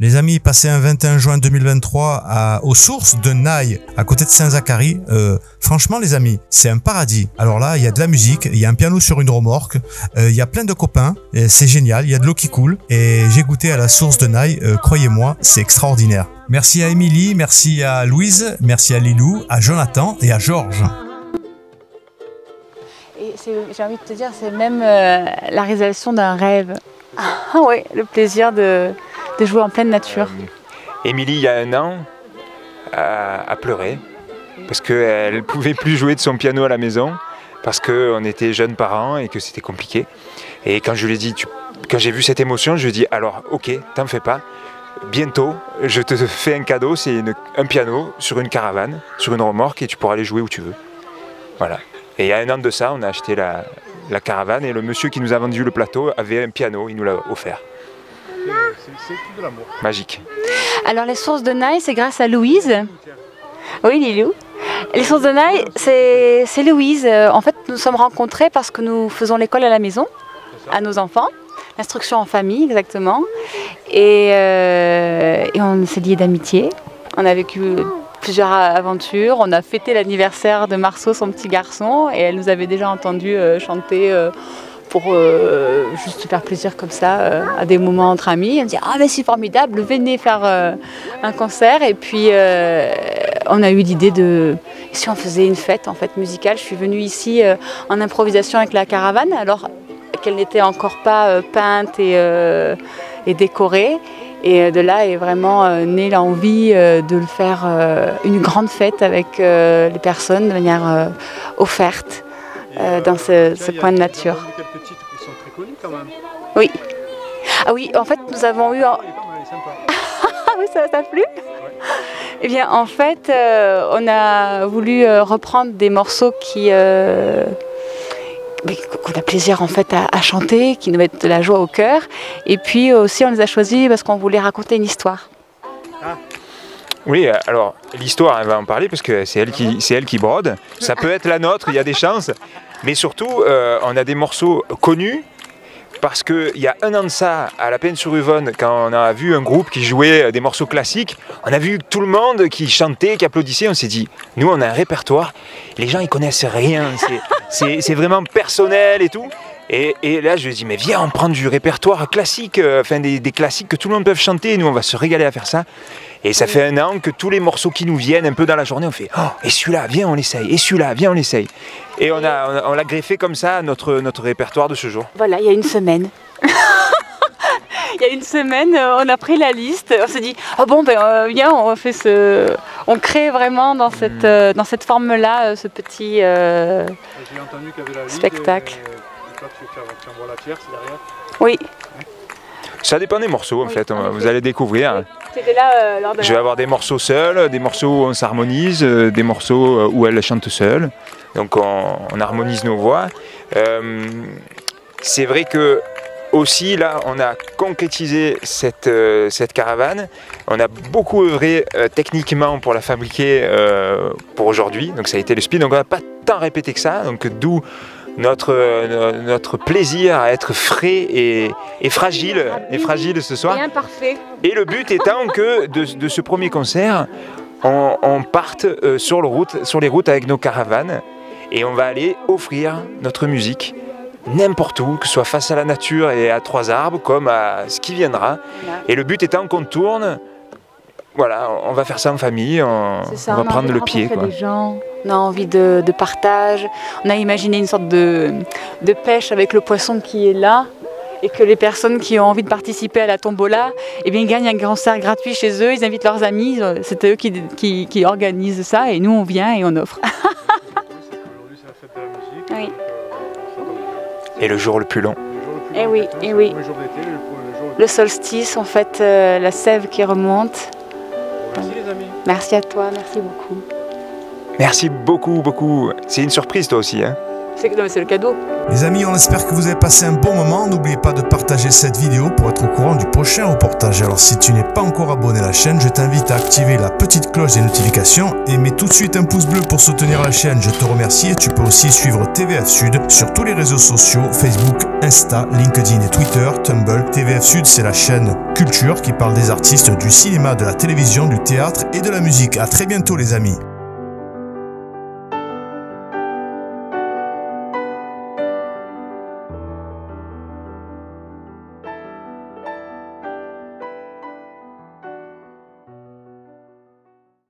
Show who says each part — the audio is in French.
Speaker 1: Les amis, passez un 21 juin 2023 aux sources de Naï, à côté de Saint-Zacharie. Franchement, les amis, c'est un paradis. Alors là, il y a de la musique, il y a un piano sur une remorque, il y a plein de copains, c'est génial, il y a de l'eau qui coule. Et j'ai goûté à la source de Naï, croyez-moi, c'est extraordinaire. Merci à Émilie, merci à Louise, merci à Lilou, à Jonathan et à Georges.
Speaker 2: J'ai envie de te dire, c'est même la réalisation d'un rêve. Ah ouais, le plaisir de jouer en pleine nature.
Speaker 3: Émilie, il y a un an, a pleuré parce qu'elle ne pouvait plus jouer de son piano à la maison parce qu'on était jeunes parents et que c'était compliqué. Et quand je lui ai dit, quand j'ai vu cette émotion, je lui ai dit, alors ok, t'en fais pas, bientôt je te fais un cadeau, c'est un piano sur une caravane, sur une remorque et tu pourras aller jouer où tu veux. Voilà. Et il y a un an de ça, on a acheté la caravane et le monsieur qui nous a vendu le plateau avait un piano, il nous l'a offert.
Speaker 4: C'est tout de l'amour.
Speaker 3: Magique.
Speaker 2: Alors les sources de Naï, c'est grâce à Louise. Oui, Lilou. Les sources de Naï, c'est Louise. En fait, nous nous sommes rencontrés parce que nous faisons l'école à la maison, à nos enfants. L'instruction en famille, exactement. Et on s'est liés d'amitié. On a vécu plusieurs aventures. On a fêté l'anniversaire de Marceau, son petit garçon, et elle nous avait déjà entendu chanter pour juste se faire plaisir comme ça, à des moments entre amis. Elle me dit « Ah mais c'est formidable, venez faire un concert ». Et puis on a eu l'idée de, si on faisait une fête en fait musicale. Je suis venue ici en improvisation avec la caravane, alors qu'elle n'était encore pas peinte et décorée. Et de là est vraiment née l'envie de le faire une grande fête avec les personnes de manière offerte dans ce coin de nature.
Speaker 4: Quelques titres qui sont très connus quand même.
Speaker 2: Oui. Ah oui, en fait, nous avons eu...
Speaker 4: Ah, il est pas mal, il est sympa.
Speaker 2: Ah oui, ça t'a plu? Eh bien, en fait, on a voulu reprendre des morceaux qu'on a plaisir en fait à chanter, qui nous mettent de la joie au cœur. Et puis aussi on les a choisis parce qu'on voulait raconter une histoire.
Speaker 3: Ah. Oui, alors l'histoire, elle va en parler parce que c'est elle qui brode. Ça peut être la nôtre, il y a des chances. Mais surtout, on a des morceaux connus parce qu'il y a un an de ça, à la Peine-sur-Yvonne, quand on a vu un groupe qui jouait des morceaux classiques, on a vu tout le monde qui chantait, qui applaudissait. On s'est dit, nous on a un répertoire, les gens ils connaissent rien, c'est vraiment personnel et tout. Et là je lui ai dit, mais viens on prend du répertoire classique, enfin des classiques que tout le monde peut chanter, et nous on va se régaler à faire ça. Et ça fait un an que tous les morceaux qui nous viennent un peu dans la journée, on fait « Oh, et celui-là, viens on l'essaye, et celui-là, viens on l'essaye ». Et on l'a greffé comme ça à notre répertoire de ce jour.
Speaker 2: Voilà, il y a une semaine. Il y a une semaine, on a pris la liste, on s'est dit « Ah bon, ben viens, on crée vraiment dans cette forme-là ce petit spectacle. »
Speaker 4: Tu envoies la tierce derrière.
Speaker 2: Oui.
Speaker 3: Ça dépend des morceaux en fait, vous allez découvrir.
Speaker 2: Là, lors de
Speaker 3: je vais avoir des morceaux seuls, des morceaux où on s'harmonise, des morceaux où elle chante seule. Donc on harmonise nos voix. C'est vrai que aussi là on a concrétisé cette caravane. On a beaucoup œuvré techniquement pour la fabriquer pour aujourd'hui. Donc ça a été le speed. Donc on n'a pas tant répété que ça. Donc d'où notre plaisir à être frais et fragile ce soir.
Speaker 2: Et imparfait.
Speaker 3: Et le but étant que de ce premier concert, on parte sur les routes avec nos caravanes et on va aller offrir notre musique n'importe où, que ce soit face à la nature et à trois arbres, comme à ce qui viendra. Et le but étant qu'on tourne, voilà, on va faire ça en famille, on va prendre le pied.
Speaker 2: Quoi. Gens, on a envie de partage, on a imaginé une sorte de pêche avec le poisson qui est là, et que les personnes qui ont envie de participer à la tombola, eh bien, gagnent un concert gratuit chez eux, ils invitent leurs amis, c'est eux qui organisent ça, et nous on vient et on offre.
Speaker 4: Aujourd'hui c'est la fête de la musique.
Speaker 2: Oui.
Speaker 3: Et le jour le plus long.
Speaker 2: Eh oui, eh oui. Le solstice, en fait, la sève qui remonte.
Speaker 4: Merci les amis.
Speaker 2: Merci à toi, merci beaucoup.
Speaker 3: Merci beaucoup, beaucoup. C'est une surprise toi aussi, hein?
Speaker 2: C'est le cadeau.
Speaker 1: Les amis, on espère que vous avez passé un bon moment. N'oubliez pas de partager cette vidéo pour être au courant du prochain reportage. Alors si tu n'es pas encore abonné à la chaîne, je t'invite à activer la petite cloche des notifications et mets tout de suite un pouce bleu pour soutenir la chaîne. Je te remercie et tu peux aussi suivre TVF Sud sur tous les réseaux sociaux, Facebook, Insta, LinkedIn et Twitter, Tumblr. TVF Sud, c'est la chaîne culture qui parle des artistes du cinéma, de la télévision, du théâtre et de la musique. À très bientôt les amis.